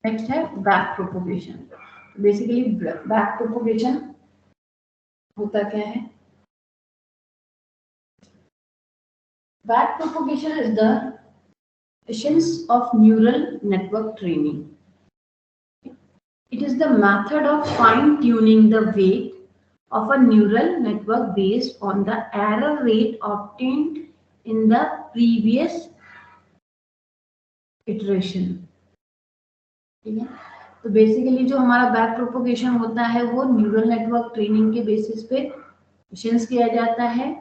Next है back propagation. Basically back propagation होता क्या है? Back propagation is the essence of neural network training. It is the method of fine-tuning the weight of a neural network based on the error rate obtained in the previous iteration. ठीक है, तो basically जो हमारा back propagation होता है वो neural network training के basis पे एफिशिएंस किया जाता है।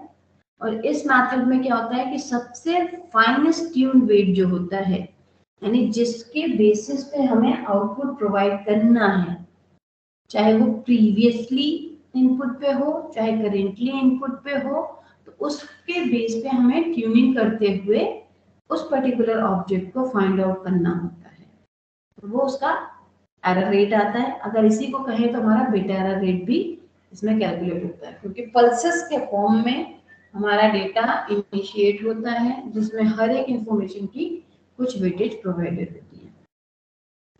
और इस मेथड में क्या होता है कि सबसे फाइनेस्ट ट्यून वेट जो होता है, यानी जिसके बेसिस पे हमें आउटपुट प्रोवाइड करना है, चाहे वो प्रीवियसली इनपुट पे हो चाहे करेंटली इनपुट पे हो, तो उसके बेस पे हमें ट्यूनिंग करते हुए उस पर्टिकुलर ऑब्जेक्ट को फाइंड आउट करना होता है। तो वो उसका एरर रेट आता है। अगर इसी को कहें तो हमारा बीटा एरर रेट भी इसमें कैलकुलेट होता है, क्योंकि पल्सेस के फॉर्म में हमारा डेटा इनिशिएट होता है जिसमें हर एक इंफॉर्मेशन की कुछ वेटेज प्रोवाइडेड होती है।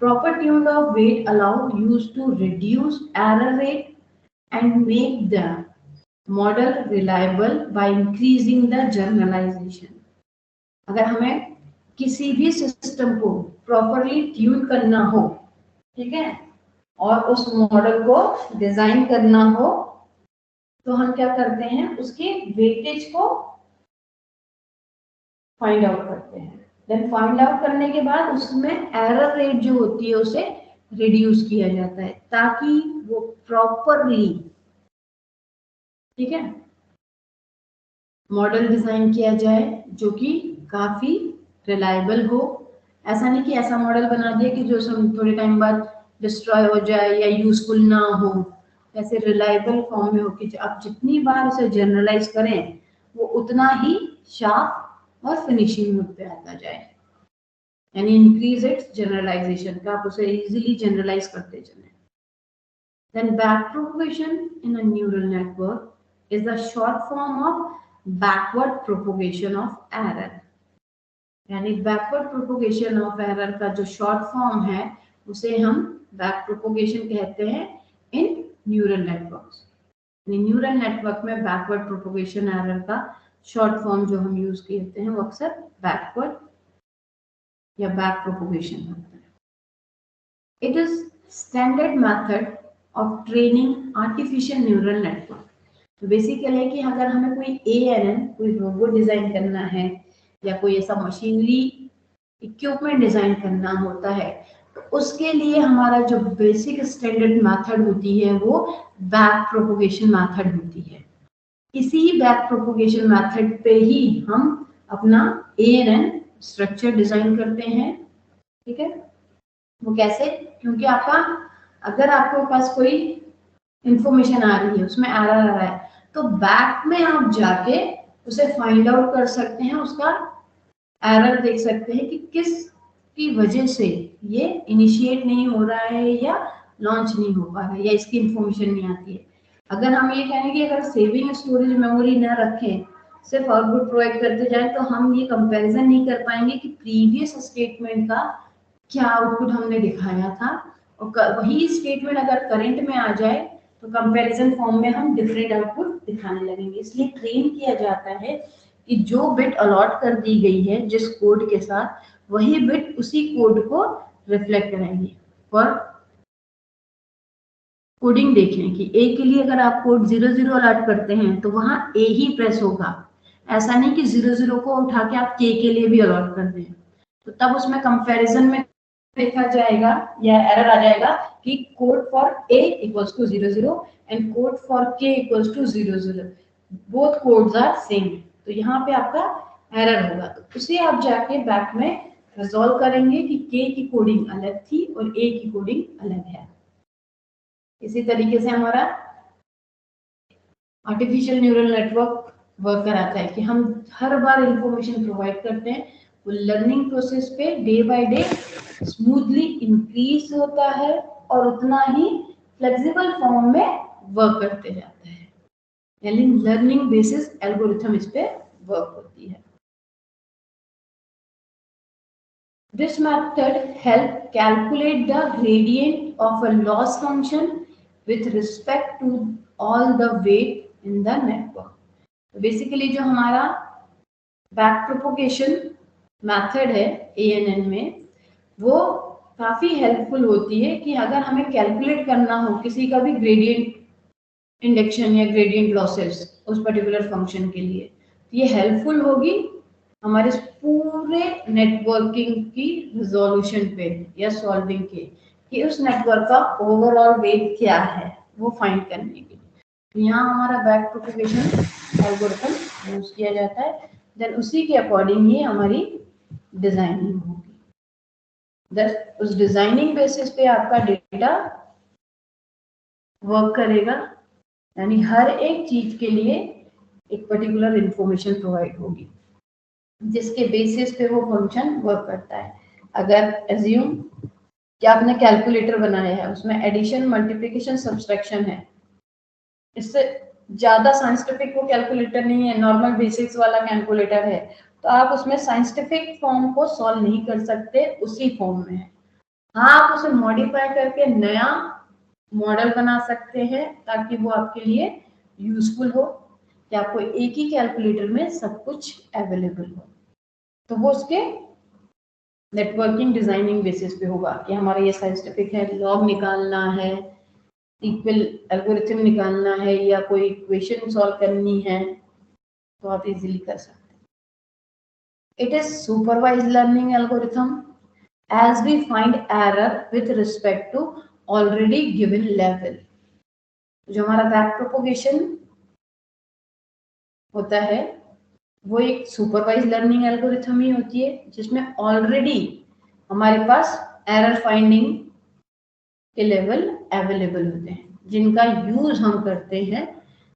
Proper tune of weight allow use to reduce error rate and make the model reliable by increasing the generalization. अगर हमें किसी भी सिस्टम को प्रॉपरली ट्यून करना हो, ठीक है, और उस मॉडल को डिजाइन करना हो, तो हम क्या करते हैं, उसके वेटेज को फाइंड आउट करते हैं। देन फाइंड आउट करने के बाद उसमें एरर रेट जो होती है उसे रिड्यूस किया जाता है ताकि वो प्रॉपरली, ठीक है, मॉडल डिजाइन किया जाए जो कि काफी रिलायबल हो। ऐसा नहीं कि ऐसा मॉडल बना दिया कि जो थोड़े टाइम बाद डिस्ट्रॉय हो जाए या यूजफुल ना हो। ऐसे रिलायबल फॉर्म में हो कि आप जितनी बार उसे जनरलाइज करें वो उतना ही शार्प और फिनिशिंग मोड पे आता जाए, यानी इंक्रीज इट्स जनरलाइजेशन का, आप उसे इजीली जनरलाइज करते चलें। Then backpropagation in a neural network is the short form of backward propagation of error. यानी बैकवर्ड प्रोपोगेशन ऑफ एरर का जो शॉर्ट फॉर्म है उसे हम बैक प्रोपोगेशन कहते हैं इन न्यूरल नेटवर्क्स। न्यूरल नेटवर्क में बैकवर्ड प्रोपोगेशन एरर का शॉर्ट फॉर्म जो हम यूज करते हैं वो अक्सर बैकवर्ड या बैक प्रोपोगेशन होता है। It is standard method of training artificial neural network. तो बेसिकली कि अगर हमें कोई ANN कोई रोबोट डिजाइन करना है या कोई ऐसा मशीनरी इक्विपमेंट डिजाइन करना होता है, तो उसके लिए हमारा जो बेसिक स्टैंडर्ड मेथड होती है वो बैक प्रोपोगेशन मेथड होती है। इसी बैक प्रोपोगेशन मेथड पे ही हम अपना ANN स्ट्रक्चर डिजाइन करते हैं, ठीक है। वो कैसे? क्योंकि अगर आपके पास कोई इंफॉर्मेशन आ रही है, उसमें एरर आ रहा है, तो बैक में आप जाके उसे फाइंड आउट कर सकते हैं, उसका एरर देख सकते हैं कि किस की वजह से ये इनिशिएट नहीं हो रहा है या लॉन्च नहीं हो पा रहा है या इसकी इंफॉर्मेशन नहीं आती है। अगर हम ये कहें कि अगर सेविंग स्टोरेज मेमोरी ना रखें, सिर्फ आउटपुट प्रोवाइड करते जाए, तो हम ये कंपैरिजन नहीं कर पाएंगे कि प्रीवियस स्टेटमेंट का क्या आउटपुट हमने दिखाया था और वही स्टेटमेंट अगर करंट में आ जाए तो कंपैरिजन फॉर्म में हम डिफरेंट आउटपुट दिखाने लगेंगे। इसलिए ट्रेन किया जाता है कि जो बिट अलॉट कर दी गई है जिस कोड के साथ, वही बिट उसी कोड को रिफ्लेक्ट कराएंगे। और कोडिंग देखें कि ए के लिए अगर आप कोड 00 अलॉट करते हैं तो वहां ए ही प्रेस होगा। ऐसा नहीं कि 00 को उठा के आप के लिए भी अलॉट कर दें, तो तब उसमें कंपैरिजन में देखा जाएगा या एरर आ जाएगा कि code for a equals to 00 and code for k equals to 00, both codes are same. तो यहाँ पे आपका एरर होगा, तो उसे आप जाके बैक में रिजॉल्व करेंगे कि के की कोडिंग अलग थी और ए की कोडिंग अलग है। इसी तरीके से हमारा आर्टिफिशियल न्यूरल नेटवर्क वर्क कराता है कि हम हर बार इंफॉर्मेशन प्रोवाइड करते हैं, वो लर्निंग प्रोसेस पे day by day smoothly increase होता है और उतना ही फ्लेक्सिबल फॉर्म में वर्क करते जाता है, यानी लर्निंग बेसिस एल्गोरिथम इस पे वर्क होती है। This method help calculate the gradient of a loss function with respect to all the weight in the network. Basically जो हमारा बैक प्रोपोगेशन मेथड है ANN में, वो काफी हेल्पफुल होती है कि अगर हमें कैलकुलेट करना हो किसी का भी ग्रेडियंट इंडक्शन या ग्रेडियंट लॉसेस उस पर्टिकुलर फंक्शन के लिए, तो ये हेल्पफुल होगी हमारे पूरे नेटवर्किंग की रिजोल्यूशन पे या सॉल्विंग के, कि उस नेटवर्क का ओवरऑल वेट क्या है वो फाइंड करने के लिए। तो यहाँ हमारा बैक प्रोपोगेशन एल्गोरिथम यूज किया जाता है, देन उसी के अकॉर्डिंग ही हमारी डिजाइनिंग होगी। उस डिजाइनिंग बेसिस पे आपका डेटा वर्क करेगा, यानी हर एक चीज के लिए एक पर्टिकुलर इंफॉर्मेशन प्रोवाइड होगी जिसके बेसिस पे वो फंक्शन वर्क करता है। अगर एज्यूम कि आपने कैलकुलेटर बनाया है, उसमें एडिशन, मल्टीप्लिकेशन, सब्सट्रैक्शन है, इससे ज्यादा साइंटिफिक वो कैलकुलेटर नहीं है, नॉर्मल बेसिक्स वाला कैलकुलेटर है, तो आप उसमें साइंटिफिक फॉर्म को सॉल्व नहीं कर सकते, उसी फॉर्म में है। हाँ, आप उसे मॉडिफाई करके नया मॉडल बना सकते हैं ताकि वो आपके लिए यूजफुल हो, कि आपको एक ही कैलकुलेटर में सब कुछ अवेलेबल हो। तो वो उसके नेटवर्किंग डिजाइनिंग बेसिस पे होगा कि हमारा ये साइंटिफिक है, लॉग निकालना है, इक्वल एल्गोरिथम निकालना है, या कोई इक्वेशन सॉल्व करनी है, तो आप इजीली कर सकते हैं। It is supervised learning algorithm as we find error with respect to already given level। जो हमारा बैक प्रोपोगेशन होता है वो एक सुपरवाइज लर्निंग एल्गोरिथम ही होती है, जिसमें ऑलरेडी हमारे पास एरर फाइंडिंग के लेवल अवेलेबल होते हैं, जिनका यूज हम करते हैं।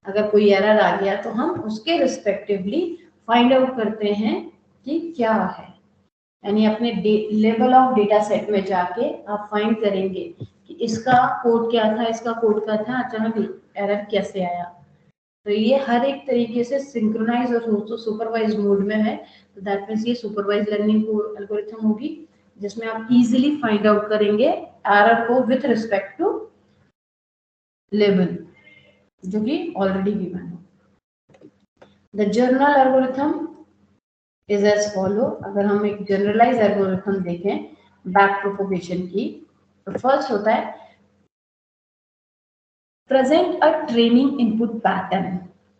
अगर कोई एरर आ गया तो हम उसके रिस्पेक्टिवली फाइंड आउट करते हैं कि क्या है, यानी अपने लेवल ऑफ डेटा सेट में जाके आप फाइंड करेंगे कि इसका कोड क्या था, इसका कोड क्या था, अचानक एरर कैसे आया। तो ये हर एक तरीके से सिंक्रोनाइज और सुपरवाइज मोड में है, तो दैट मीन्स ये सुपरवाइज लर्निंग एल्गोरिथम होगी, जिसमें आप इजीली फाइंड आउट करेंगे एरर को विथ रिस्पेक्ट टू लेवल जो कि ऑलरेडी गिवन हो। The general algorithm is as follow. अगर हम एक जनरलाइज एल्गोरिथम देखें बैक प्रोपोगेशन की, तो फर्स्ट होता है present a training input pattern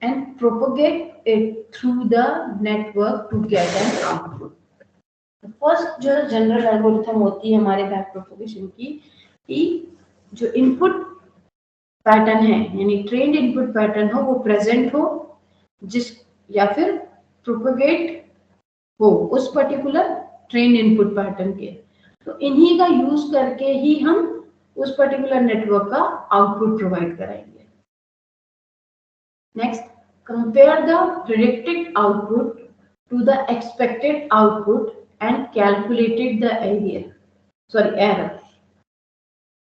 and propagate it through the network to get an output। First जो जनरल एल्गोरिथम होती है हमारे बैक प्रोपोगेशन की, कि जो इनपुट पैटर्न है, यानी ट्रेंड इनपुट पैटर्न हो, वो प्रेजेंट हो, जिस या फिर प्रोपोगेट हो उस पर्टिकुलर ट्रेन इनपुट पैटर्न के, तो इन्हीं का यूज करके ही हम उस पर्टिकुलर नेटवर्क का आउटपुट प्रोवाइड कराएंगे। Next, compare the predicted output to the expected output and calculated the error.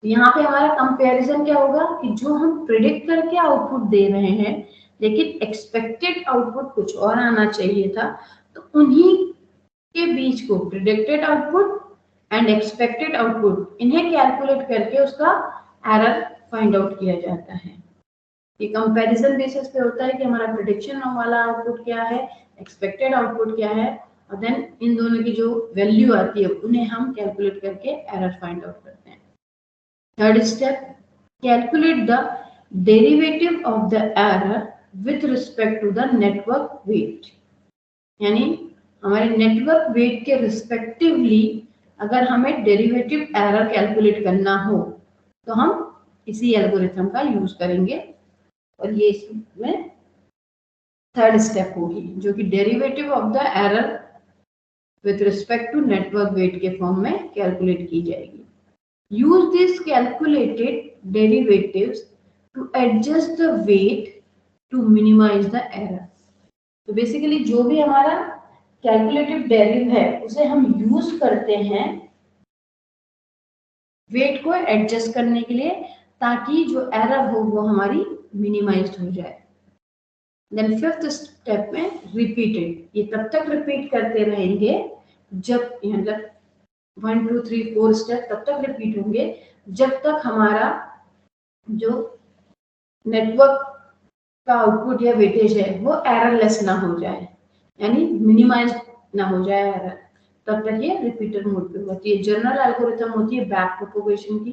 यहाँ पे हमारा कंपैरिजन क्या होगा कि जो हम प्रिडिक्ट करके आउटपुट दे रहे हैं, लेकिन एक्सपेक्टेड आउटपुट कुछ और आना चाहिए था, तो उन्हीं के बीच को predicted output and expected output इन्हें कैलकुलेट करके उसका एरर फाइंड आउट किया जाता है। ये कंपैरिजन बेसिस पे होता है कि हमारा प्रिडिक्शन वाला आउटपुट क्या है, एक्सपेक्टेड आउटपुट क्या है, और देन इन दोनों की जो वैल्यू आती है उन्हें हम कैलकुलेट करके एरर फाइंड आउट करते हैं। Third step, calculate the derivative of the error with respect to the network weight. यानी हमारे नेटवर्क वेट के रिस्पेक्टिवली अगर हमें डेरिवेटिव एरर कैलकुलेट करना हो, तो हम इसी एल्गोरिथम का यूज करेंगे, और ये इसमें थर्ड स्टेप होगी, जो कि derivative of the error with respect to network weight के फॉर्म में कैलकुलेट की जाएगी। Use this calculated derivatives to adjust the weight to minimize the error. तो बेसिकली जो भी हमारा कैलकुलेटिव डेरिव है उसे हम यूज करते हैं वेट को एडजस्ट करने के लिए, ताकि जो एरर हो वो हमारी मिनिमाइज्ड हो जाए। देन फिफ्थ स्टेप में रिपीटेड, ये तब तक रिपीट करते रहेंगे जब मतलब 1 2 3 4 स्टेप तब तक रिपीट होंगे जब तक हमारा जो नेटवर्क का आउटपुट या वेटेज है वो एररलेस ना हो जाए, यानी मिनिमाइज ना हो जाए एरर, तब तक ये रिपीटर मोड पे होती है। जनरल एल्गोरिथम होती है बैक प्रोपोगेशन की।